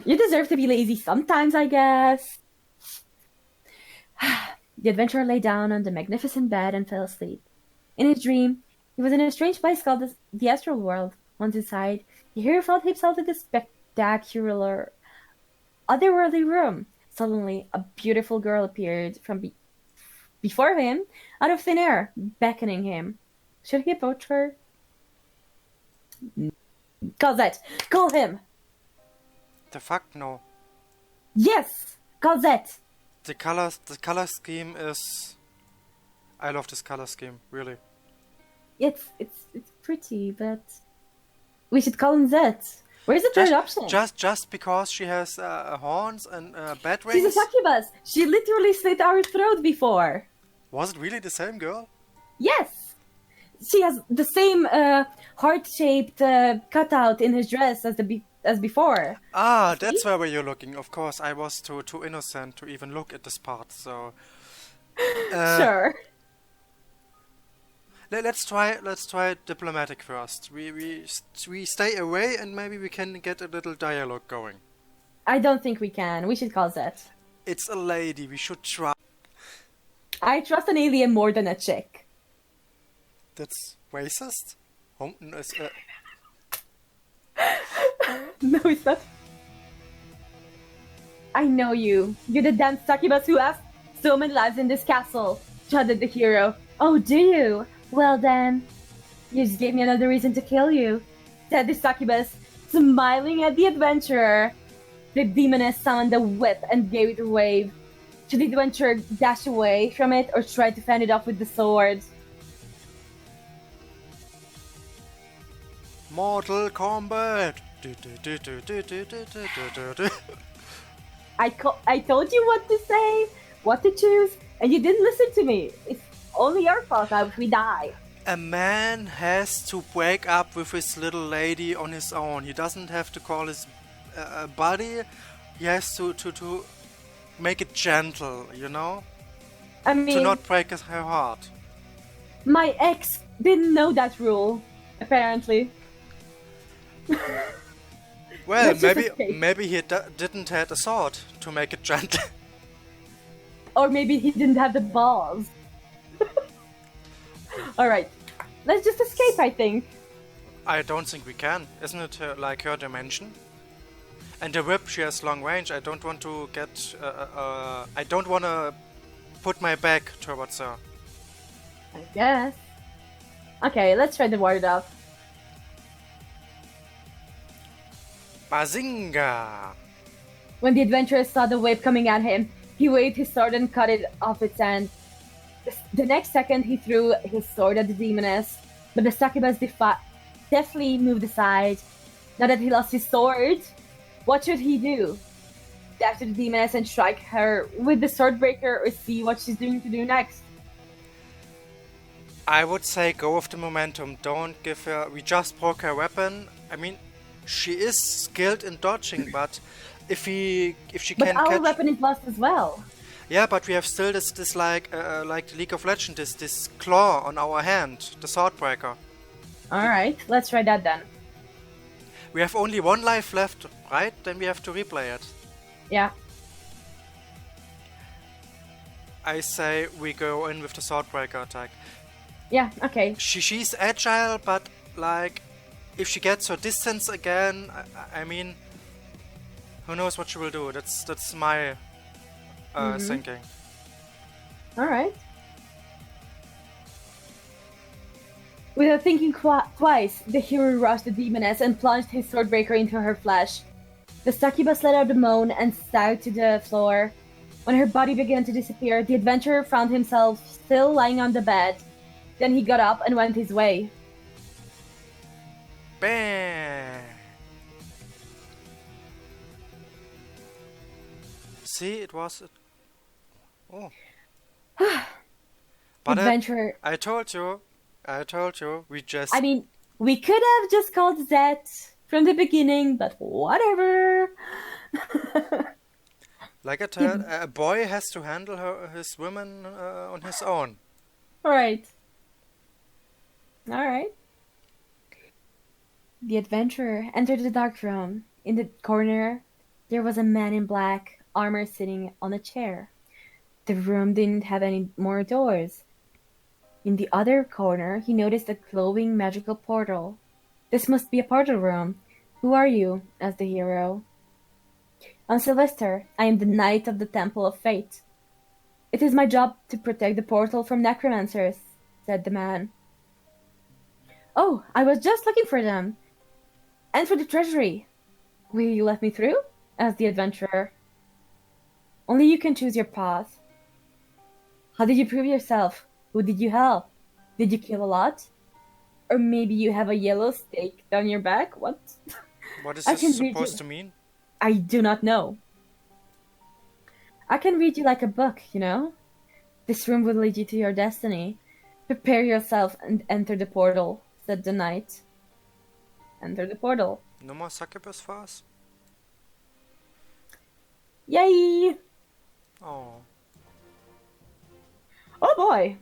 You deserve to be lazy sometimes, I guess. The adventurer lay down on the magnificent bed and fell asleep. In his dream, he was in a strange place called the Astral World. Once inside, the hero felt himself in this spectacular, otherworldly room. Suddenly, a beautiful girl appeared from before him, out of thin air, beckoning him. Should he approach her? Cosette, call him! The fuck no. Yes! Cosette! The color scheme is... I love this color scheme, really. It's pretty, but we should call him Zet. Where's the third option? Just because she has horns and bat She's wings? a succubus! She literally slit our throat before! Was it really the same girl? Yes! She has the same heart-shaped cutout in his dress as before. Ah, that's where you're looking. Of course, I was too innocent to even look at this part, so... Sure. Let's try diplomatic first. We stay away and maybe we can get a little dialogue going. I don't think we can. We should call Zet. It's a lady. We should try. I trust an alien more than a chick. That's racist. No, it's not. I know you. You're the damn succubus who has so many lives in this castle, shouted the hero. Oh, do you? Well then, you just gave me another reason to kill you, said the succubus, smiling at the adventurer. The demoness summoned a whip and gave it a wave. Should the adventurer dash away from it or try to fend it off with the sword? Mortal Kombat. I told you what to say, what to choose, and you didn't listen to me. It's only your fault now if we die. A man has to break up with his little lady on his own. He doesn't have to call his buddy. He has to make it gentle, you know? I mean, to not break her heart. My ex didn't know that rule, apparently. Well, maybe he didn't have a sword to make it gentle. Or maybe he didn't have the balls. Alright, let's just escape, I think. I don't think we can. Isn't it like her dimension? And the whip, she has long range. I don't want to get... I don't want to put my back towards her. I guess. Okay, let's try the ward off. Bazinga! When the adventurer saw the wave coming at him, he waved his sword and cut it off its end. The next second, he threw his sword at the demoness, but the succubus deftly moved aside. Now that he lost his sword, what should he do? Dash to the demoness and strike her with the Swordbreaker, or see what she's going to do next? I would say go with the momentum. Don't give her... We just broke her weapon. I mean, she is skilled in dodging, but if she can catch... But our weapon is lost as well. Yeah, but we have still this like the League of Legends, this claw on our hand, the Swordbreaker. Alright, let's try that then. We have only one life left, right? Then we have to replay it. Yeah. I say we go in with the Swordbreaker attack. Yeah, okay. She's agile, but like, if she gets her distance again, I mean, who knows what she will do? That's my thinking. Alright. Without thinking twice, the hero rushed the demoness and plunged his Swordbreaker into her flesh. The succubus let out a moan and sagged to the floor. When her body began to disappear, the adventurer found himself still lying on the bed. Then he got up and went his way. Bam! See, it was... Oh. But adventurer... I told you, we just... I mean, we could have just called Zet from the beginning, but whatever. Like I told, a boy has to handle his women on his own. Alright. The adventurer entered the dark room. In the corner, There was a man in black armor sitting on a chair. The room didn't have any more doors. In the other corner, he noticed a glowing magical portal. This must be a portal room. Who are you? Asked the hero. I'm Sylvester. I am the Knight of the Temple of Fate. It is my job to protect the portal from necromancers, said the man. Oh, I was just looking for them. And for the treasury. Will you let me through? Asked the adventurer. Only you can choose your path. How did you prove yourself? Who did you help? Did you kill a lot? Or maybe you have a yellow stake down your back? What? What is I this can read you. supposed to mean? I do not know. I can read you like a book, you know? This room will lead you to your destiny. Prepare yourself and enter the portal, said the knight. Enter the portal. No more succubus for us? Yay! Oh. Oh boy!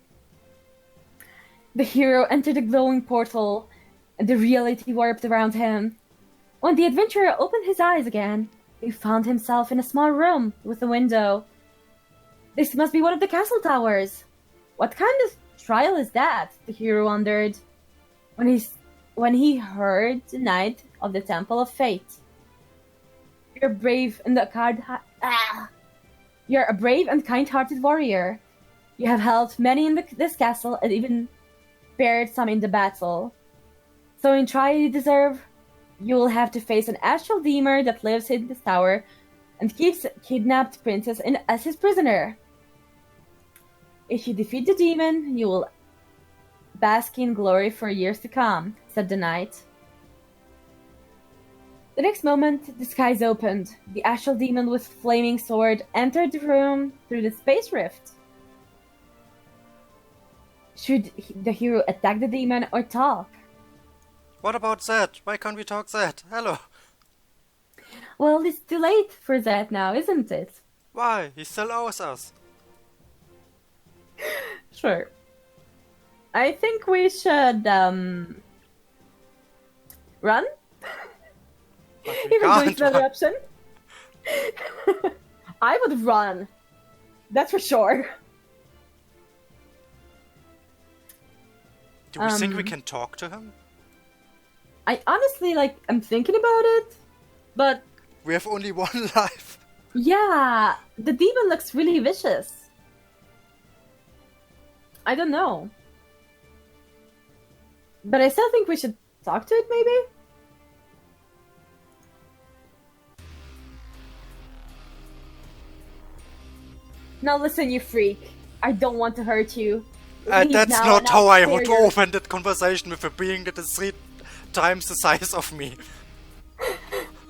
The hero entered the glowing portal, and the reality warped around him. When the adventurer opened his eyes again, he found himself in a small room with a window. This must be one of the castle towers. What kind of trial is that? The hero wondered. When he heard the Knight of the Temple of Fate. You're brave and You're a brave and kind-hearted warrior. You have helped many in this castle and even spared some in the battle. So in trial you deserve, you will have to face an astral demon that lives in this tower and keeps kidnapped princess as his prisoner. If you defeat the demon, you will bask in glory for years to come, said the knight. The next moment, the skies opened. The astral demon with flaming sword entered the room through the space rift. Should the hero attack the demon or talk? What about that? Why can't we talk that? Hello. Well, it's too late for that now, isn't it? Why? He still owes us. Sure. I think we should, run? But we Even though can't it's another run. option. I would run. That's for sure. Do we think we can talk to him? I honestly, I'm thinking about it, but We have only one life. yeah, the demon looks really vicious. I don't know. But I still think we should talk to it, maybe? Now listen, you freak. I don't want to hurt you. Leave That's now not and how I'll I spare would your- open that conversation with a being that is 3 times the size of me.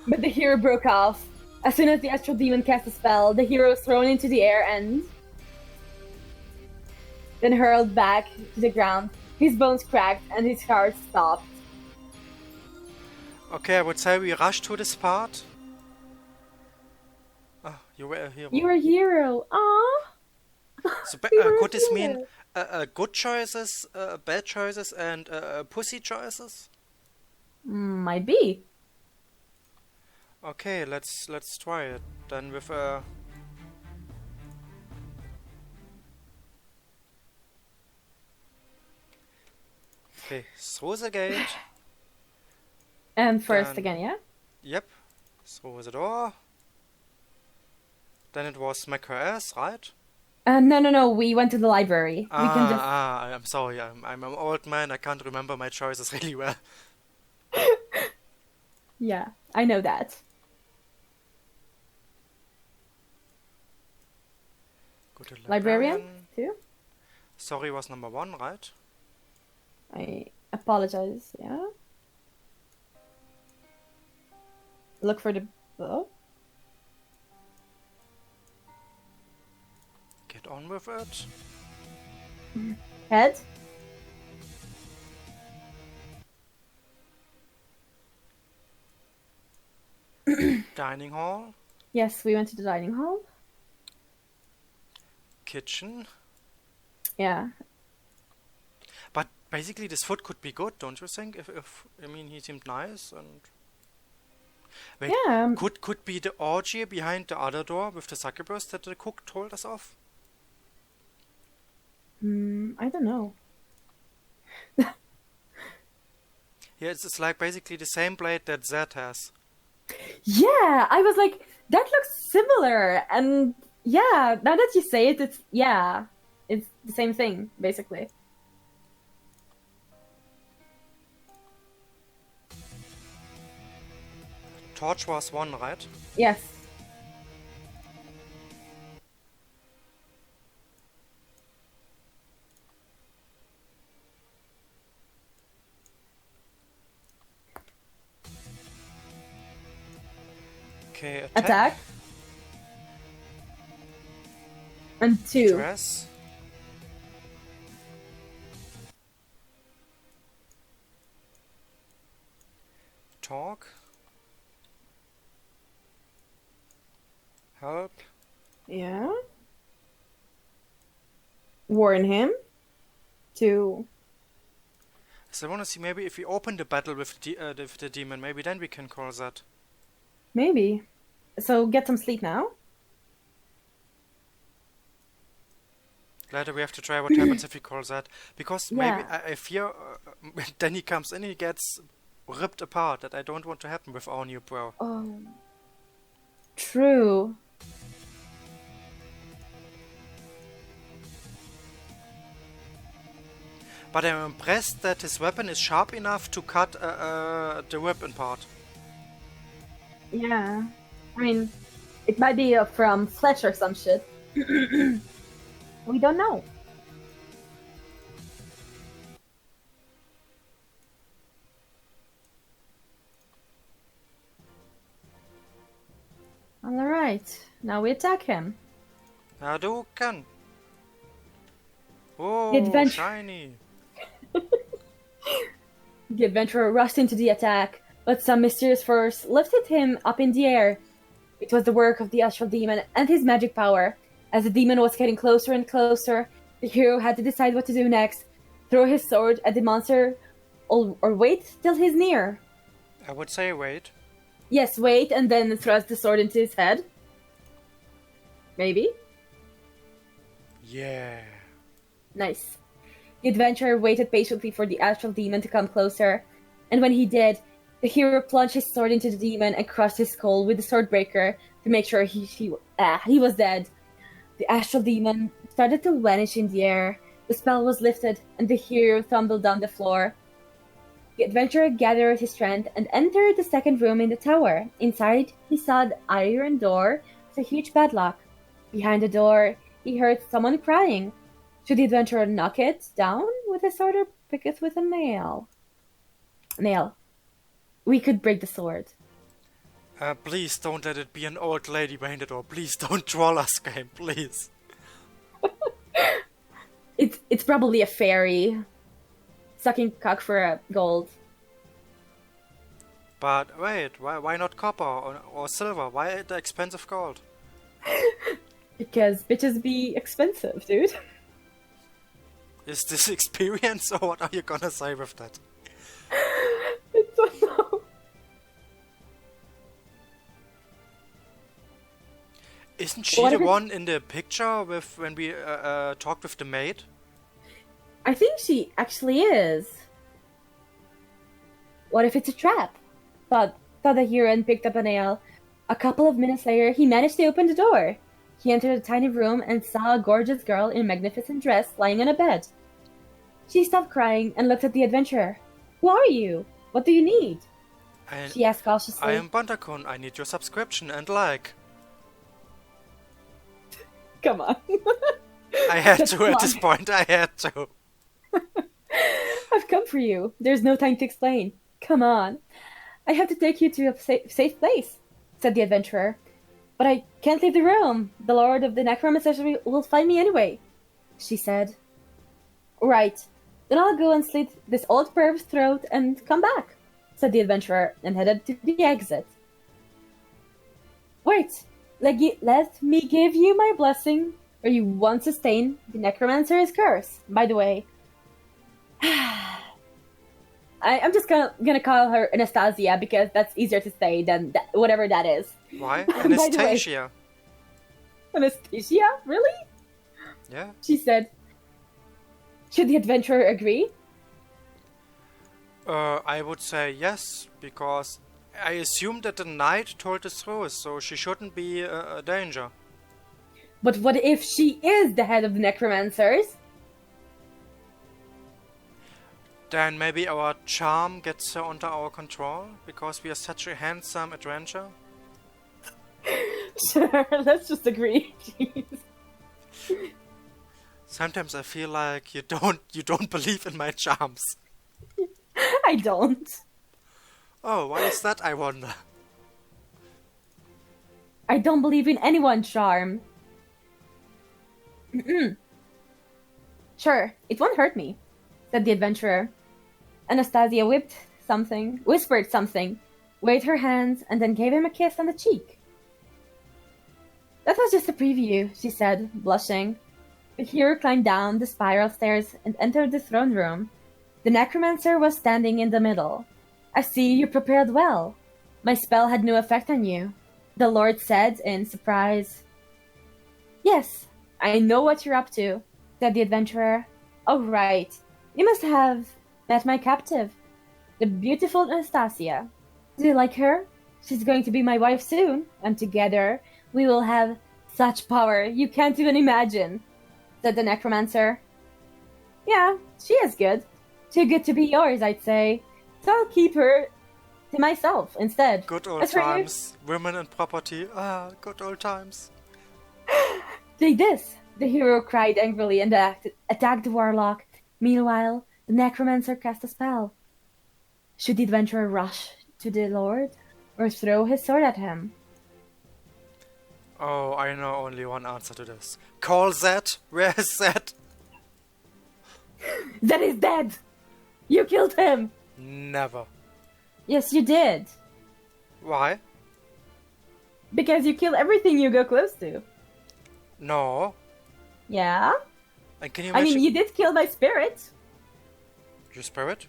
But the hero broke off. As soon as the astral demon cast a spell, the hero was thrown into the air and then hurled back to the ground. His bones cracked and his heart stopped. Okay, I would say we rush to this part. Oh, you were a hero. You're a hero. Aww. So, You were a could this mean hero. good choices, bad choices, and pussy choices? Might be. Okay, let's try it then with Okay, through the gate. And first Then- again, yeah? Yep, through the door. Then it was smack her ass, right? No. We went to the library. We can just. I'm sorry. I'm an old man. I can't remember my choices really well. Yeah, I know that. Go to Librarian, too? Sorry was number 1, right? I apologize, yeah? Look for the book. Get on with it. Head. Dining hall. Yes, we went to the dining hall. Kitchen. Yeah. But basically this food could be good, don't you think? If I mean, he seemed nice and... Wait, Yeah, could be the orgy behind the other door with the succubus that the cook told us of? I don't know. Yeah, it's like basically the same blade that Zed has. Yeah, I was like, that looks similar, and yeah, now that you say it, it's the same thing basically. Torch was one, right? Yes. Okay, Attack. And 2. Dress. Talk. Help. Yeah. Warn him to. So I want to see maybe if we open the battle with the demon, maybe then we can call that. Maybe. So get some sleep now. Later we have to try what happens if we call that. Because maybe Yeah. I fear then he comes in and he gets ripped apart. That I don't want to happen with our new bro. Oh. True. But I'm impressed that his weapon is sharp enough to cut the whip in part. Yeah. I mean, it might be from flesh or some shit. We don't know. Alright, now we attack him. Hadouken! Oh, adventure- shiny! The adventurer rushed into the attack, but some mysterious force lifted him up in the air. It was the work of the astral demon and his magic power. As the demon was getting closer and closer, the hero had to decide what to do next. Throw his sword at the monster or wait till he's near. I would say wait. Yes, wait and then thrust the sword into his head. Maybe. Yeah. Nice. The adventurer waited patiently for the astral demon to come closer, and when he did, the hero plunged his sword into the demon and crushed his skull with the Swordbreaker to make sure he was dead. The astral demon started to vanish in the air. The spell was lifted, and the hero tumbled down the floor. The adventurer gathered his strength and entered the second room in the tower. Inside, he saw an iron door with a huge padlock. Behind the door, he heard someone crying. Should the adventurer knock it down with his sword or pick it with a nail? Nail. We could break the sword. Please don't let it be an old lady behind the door. Please don't troll us, game, please. It's probably a fairy sucking cock for a gold. But wait, why not copper or silver? Why the expensive gold? Because bitches be expensive, dude. Is this experience or what are you gonna say with that? I don't know. Isn't she What the if it- one in the picture with when we talked with the maid? I think she actually is. What if it's a trap? Thought the hero and picked up a nail. A couple of minutes later, he managed to open the door. He entered a tiny room and saw a gorgeous girl in a magnificent dress lying on a bed. She stopped crying and looked at the adventurer. Who are you? What do you need? She asked cautiously. I am Bantakun. I need your subscription and like. Come on. I had Just to at come this on. point. I had to. I've come for you. There's no time to explain. Come on. I have to take you to a safe place, said the adventurer. But I can't leave the room. The Lord of the Necromancers will find me anyway, she said. Right. Then I'll go and slit this old perv's throat and come back, said the adventurer, and headed to the exit. Wait. Let me give you my blessing, or you won't sustain the Necromancer's curse. By the way, I I'm just gonna call her Anastasia because that's easier to say than whatever that is. Why? By the way, Anastasia. Anastasia? Really? Yeah. She said. Should the adventurer agree? I would say yes, because I assume that the knight told the truth, so she shouldn't be a danger. But what if she is the head of the necromancers? Then maybe our charm gets her under our control, because we are such a handsome adventurer. Sure, let's just agree. Jeez. Sometimes I feel like you don't believe in my charms. I don't. Oh, why is that, I wonder? I don't believe in anyone's charm. Sure, it won't hurt me, said the adventurer. Anastasia whispered something, waved her hands, and then gave him a kiss on the cheek. That was just a preview, she said, blushing. The hero climbed down the spiral stairs and entered the throne room. The necromancer was standing in the middle. I see you prepared well. My spell had no effect on you, the Lord said in surprise. Yes, I know what you're up to, said the adventurer. Oh, right. You must have met my captive, the beautiful Anastasia. Do you like her? She's going to be my wife soon, and together we will have such power you can't even imagine, said the necromancer. Yeah, she is good. Too good to be yours, I'd say. So I'll keep her to myself instead. Good old As for you- times. Women and property. Ah, good old times. Take this! The hero cried angrily and attacked the warlock. Meanwhile, the necromancer cast a spell. Should the adventurer rush to the lord or throw his sword at him? Oh, I know only one answer to this. Call Zed. Where is Zed? Zed is dead! You killed him! Never. Yes, you did. Why? Because you kill everything you go close to. No. Yeah? And can you I imagine mean, you did kill my spirit. your spirit?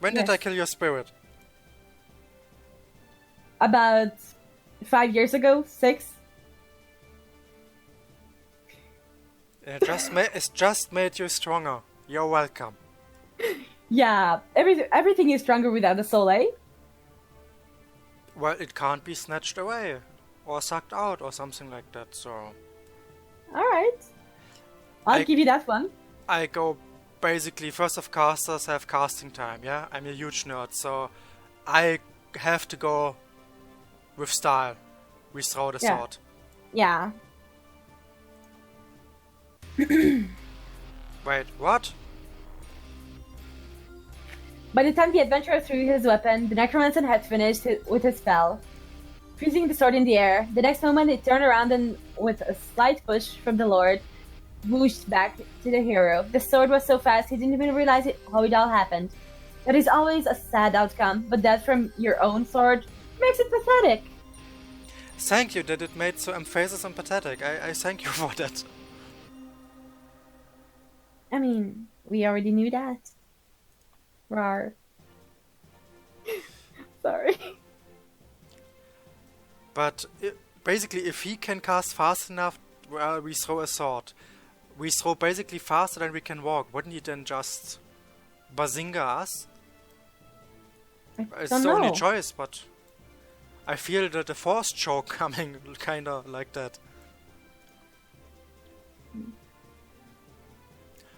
When did Yes. I kill your spirit? About 5 years ago, 6. It's just made you stronger. You're welcome. Yeah, everything is stronger without a soul, eh? Well, it can't be snatched away. Or sucked out or something like that, so... Alright. I'll give you that one. I go... Basically, first of casters have casting time, yeah? I'm a huge nerd, so... I have to go... with style. We throw the Yeah. sword. Yeah. Wait, what? By the time the adventurer threw his weapon, the necromancer had finished with his spell. Freezing the sword in the air, the next moment it turned around and, with a slight push from the lord, whooshed back to the hero. The sword was so fast he didn't even realize how it all happened. That is always a sad outcome, but that from your own sword makes it pathetic. Thank you that it made so emphasis and pathetic. I thank you for that. I mean, we already knew that. Rar. Sorry. But basically, if he can cast fast enough, well, we throw a sword. We throw basically faster than we can walk. Wouldn't he then just bazinga us? It's Don't the only know. choice, but I feel that the force choke coming kinda like that.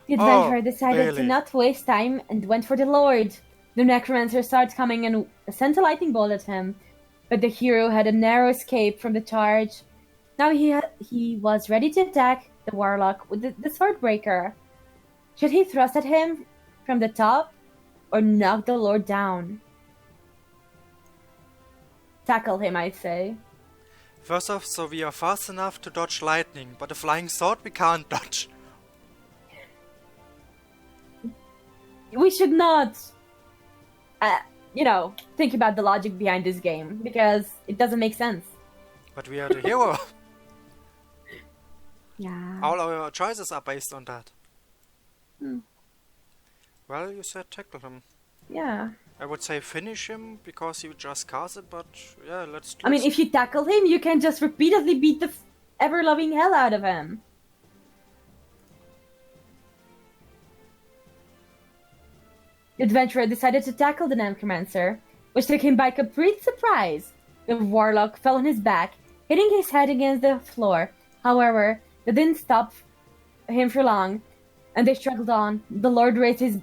The adventurer Oh, decided to Bailey. not waste time and went for the Lord. The necromancer started coming and sent a lightning bolt at him, but the hero had a narrow escape from the charge. Now he was ready to attack the warlock with the Swordbreaker. Should he thrust at him from the top or knock the Lord down? Tackle him, I'd say. First off, so we are fast enough to dodge lightning, but a flying sword we can't dodge. We should not, think about the logic behind this game, because it doesn't make sense. But we are the hero. Yeah. All our choices are based on that. Hmm. Well, you said tackle him. Yeah. I would say finish him because you just cast it, but yeah, let's. I mean, if you tackle him, you can just repeatedly beat the ever-loving hell out of him. The adventurer decided to tackle the necromancer, which took him by complete surprise. The warlock fell on his back, hitting his head against the floor. However, that didn't stop him for long, and they struggled on. The lord raised his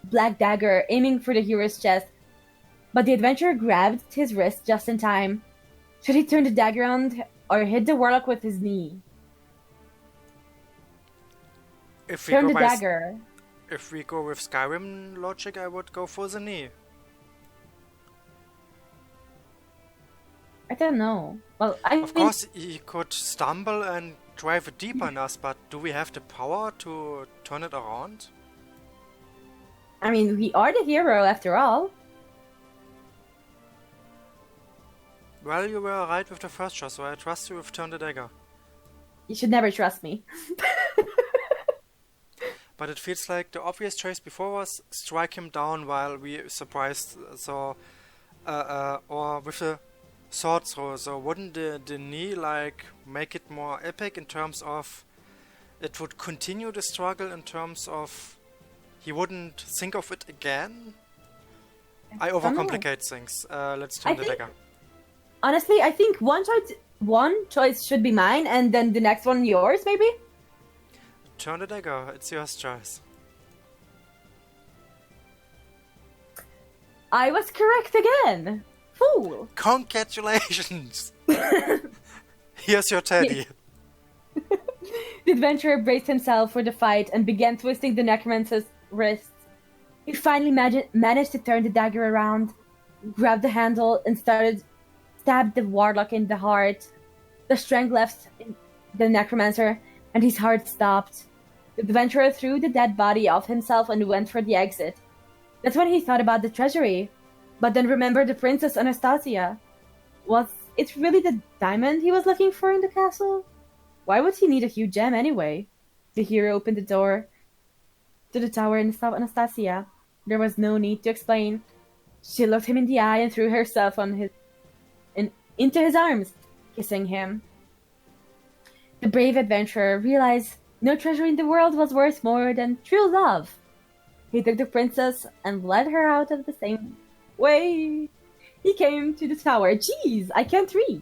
black dagger, aiming for the hero's chest, but the adventurer grabbed his wrist just in time. Should he turn the dagger on or hit the warlock with his knee? If we Turn go the by dagger. if we go with Skyrim logic, I would go for the knee. I don't know. Well, Of course, he could stumble and drive it deeper in us, but do we have the power to turn it around? I mean, we are the hero after all. Well, you were right with the first shot, so I trust you with turn the dagger. You should never trust me. But it feels like the obvious choice before was strike him down while we surprised, so or with a sword throw. So wouldn't the knee like make it more epic in terms of it would continue the struggle in terms of he wouldn't think of it again? I overcomplicate things. Let's turn the dagger. Honestly, I think one choice should be mine, and then the next one yours, maybe? Turn the dagger, it's your choice. I was correct again! Fool! Congratulations! Here's your teddy. The adventurer braced himself for the fight and began twisting the necromancer's wrists. He finally managed to turn the dagger around, grabbed the handle, and stabbed the warlock in the heart. The strength left the necromancer, and his heart stopped. The adventurer threw the dead body off himself and went for the exit. That's when he thought about the treasury, but then remembered the Princess Anastasia. Was it really the diamond he was looking for in the castle? Why would he need a huge gem anyway? The hero opened the door to the tower and saw Anastasia. There was no need to explain. She looked him in the eye and threw herself into his arms, kissing him. The brave adventurer realized no treasure in the world was worth more than true love. He took the princess and led her out of the same way he came to the tower. Jeez, I can't read.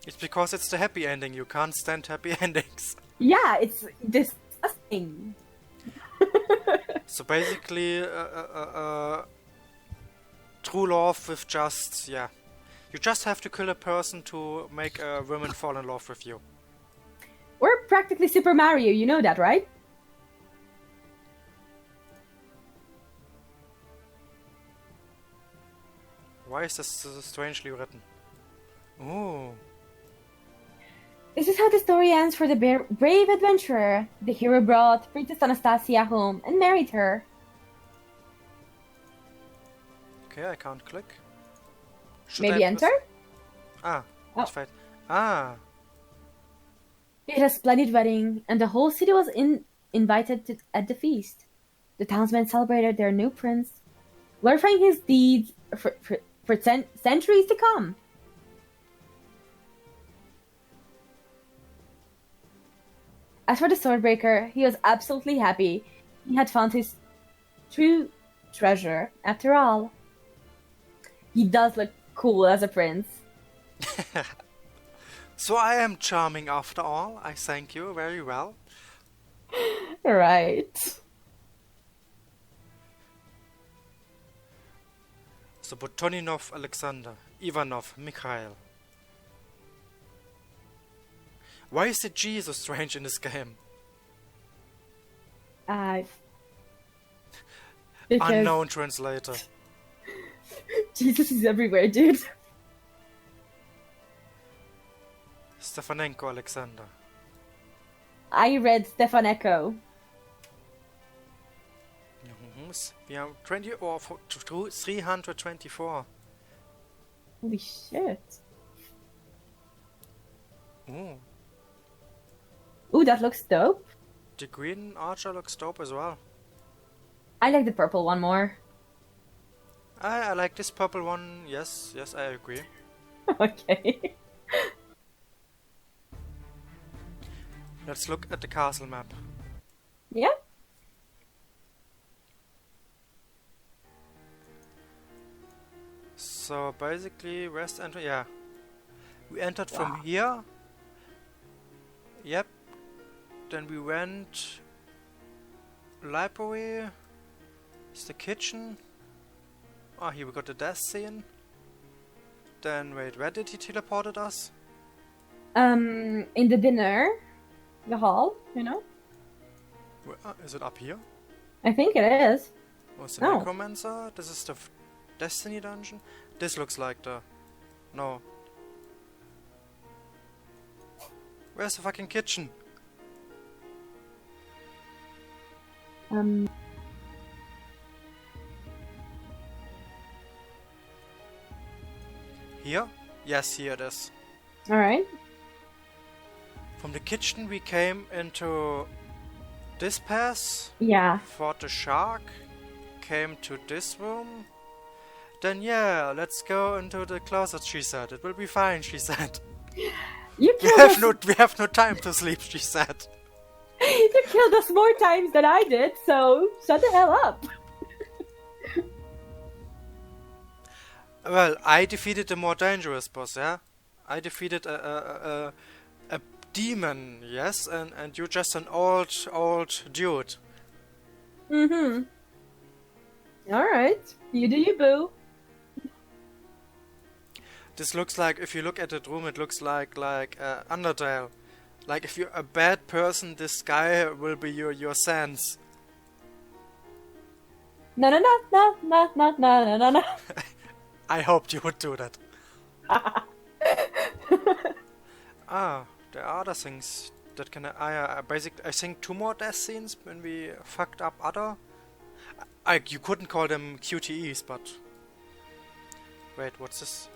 It's because it's the happy ending. You can't stand happy endings. Yeah, it's disgusting. So basically, true love with just, yeah. You just have to kill a person to make a woman fall in love with you. We're practically Super Mario, you know that, right? Why is this so strangely written? Oh. This is how the story ends for the brave adventurer. The hero brought Princess Anastasia home and married her. Okay, I can't click. Should Maybe I enter? Ah, Oh. it's fine. Ah, They had a splendid wedding, and the whole city was invited at the feast. The townsmen celebrated their new prince, glorifying his deeds for centuries to come. As for the Swordbreaker, he was absolutely happy. He had found his true treasure, after all. He does look cool as a prince. so I am charming after all. I thank you very well. Right. So Botoninov, Alexander, Ivanov, Mikhail. Why is the G so strange in this game? Because Unknown translator. Jesus is everywhere, dude. Stefanenko, Alexander. I read Stefaneko. We are 20 or 324. Holy shit. Ooh. Ooh, that looks dope. The green archer looks dope as well. I like the purple one more. I like this purple one. Yes, yes, I agree. Okay. Let's look at the castle map. Yeah. So basically, west entry. Yeah, we entered from Wow. here. Yep. Then we went library. It's the kitchen. Oh, here we got the death scene. Then wait, where did he teleported us? In the dinner, the hall, you know? Is it up here? I think it is. What's the No. necromancer? This is the destiny dungeon. This looks like the. No. Where's the fucking kitchen? Um, Here? Yes, here it is. Alright. From the kitchen we came into this pass, Yeah. fought the shark, came to this room. Then yeah, let's go into the closet, she said. It will be fine, she said. You We killed have us. we have no time to sleep, she said. You killed us more times than I did, so shut the hell up. Well, I defeated the more dangerous boss, yeah? I defeated a demon, yes, and you're just an old dude. Mm-hmm. Alright. You do you, boo. This looks like, if you look at that room, it looks like Undertale. Like if you're a bad person, this guy will be your sense. No, no, no, no, no, no, no, no, no, no. I hoped you would do that. Ah, there are other things that can. I think 2 more death scenes when we fucked up other. You couldn't call them QTEs, but wait, what's this?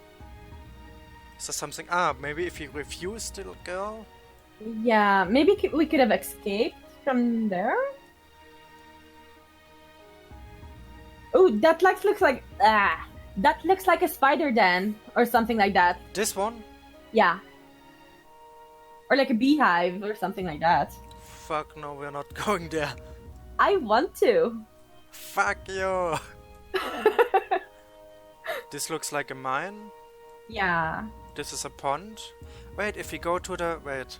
Is there something? Ah, maybe if you refuse the girl. Yeah, maybe we could have escaped from there. Oh, that looks like that looks like a spider den or something like that. This one? Yeah. Or like a beehive or something like that. Fuck no, we're not going there. I want to. Fuck you. This looks like a mine. Yeah. This is a pond. Wait, if we go to the wait.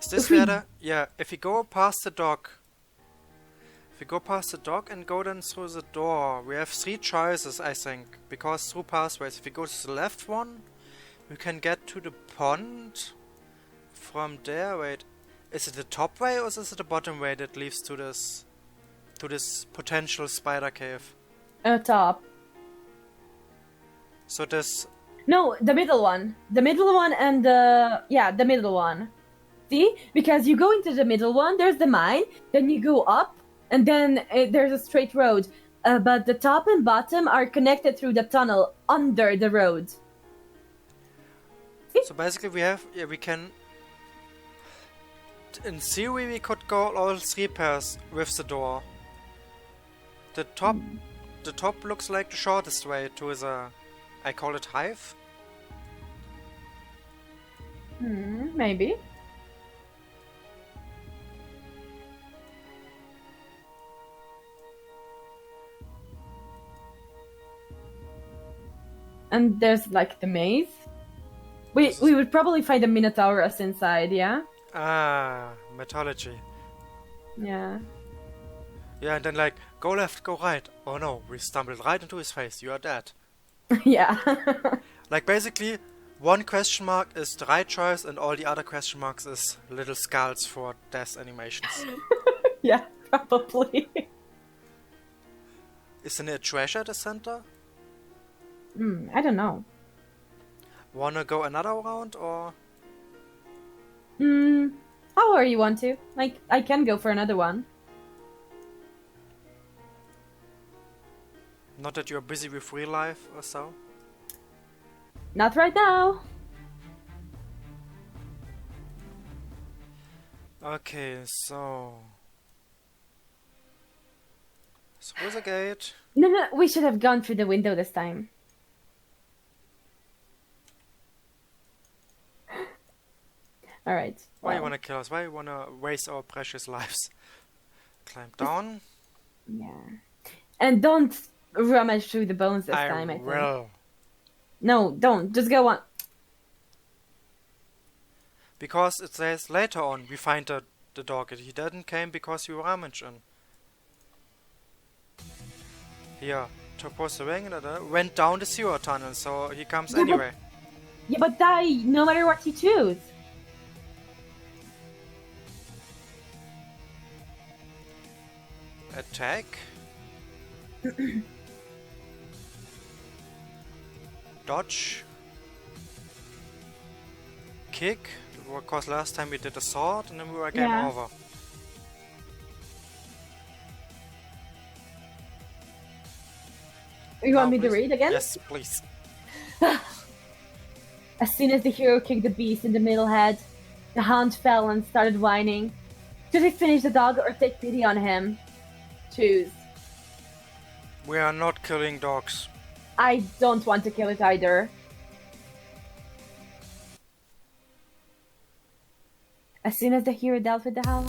Is this If we- where the yeah? If we go past the dock. If we go past the dock and go then through the door, we have 3 choices, I think, because through pathways. If we go to the left one, we can get to the pond. From there, wait, is it the top way or is it the bottom way that leads to this potential spider cave? Top. So this, No, the middle one. The middle one and the middle one. See? Because you go into the middle one, there's the mine, then you go up, and then there's a straight road. But the top and bottom are connected through the tunnel under the road. so basically we can. In theory, we could go all 3 pairs with the door. The top looks like the shortest way to the, I call it hive. Maybe. And there's like the maze. We would probably find a Minotaurus inside, yeah? Ah, mythology. Yeah. Yeah, and then like, go left, go right. Oh no, we stumbled right into his face. You are dead. Yeah. Like basically, one question mark is the right choice, and all the other question marks is little skulls for death animations. Yeah, probably. Isn't it a treasure at the center? I don't know. Wanna go another round or? However you want to. Like, I can go for another one. Not that you're busy with real life or so? Not right now. Okay, so... Through the gate. No, we should have gone through the window this time. Alright. Why you wanna kill us? Why you wanna waste our precious lives? Climb down. Yeah. And don't rummage through the bones this time, I think. will. No, don't. Just go on. Because it says later on we find the dog. He didn't came because you rummaged in. Here, took was the ring and went down the sewer tunnel, so he comes Yeah, anyway. Yeah, but die no matter what you choose. Attack. Dodge. Kick. Because last time we did a sword and then we were game Yeah. over. You want Now, me to please. read again? Yes, please. As soon as the hero kicked the beast in the middle head, the hound fell and started whining. Should he finish the dog or take pity on him? Choose. We are not killing dogs. I don't want to kill it either. As soon as the hero dealt with the hound,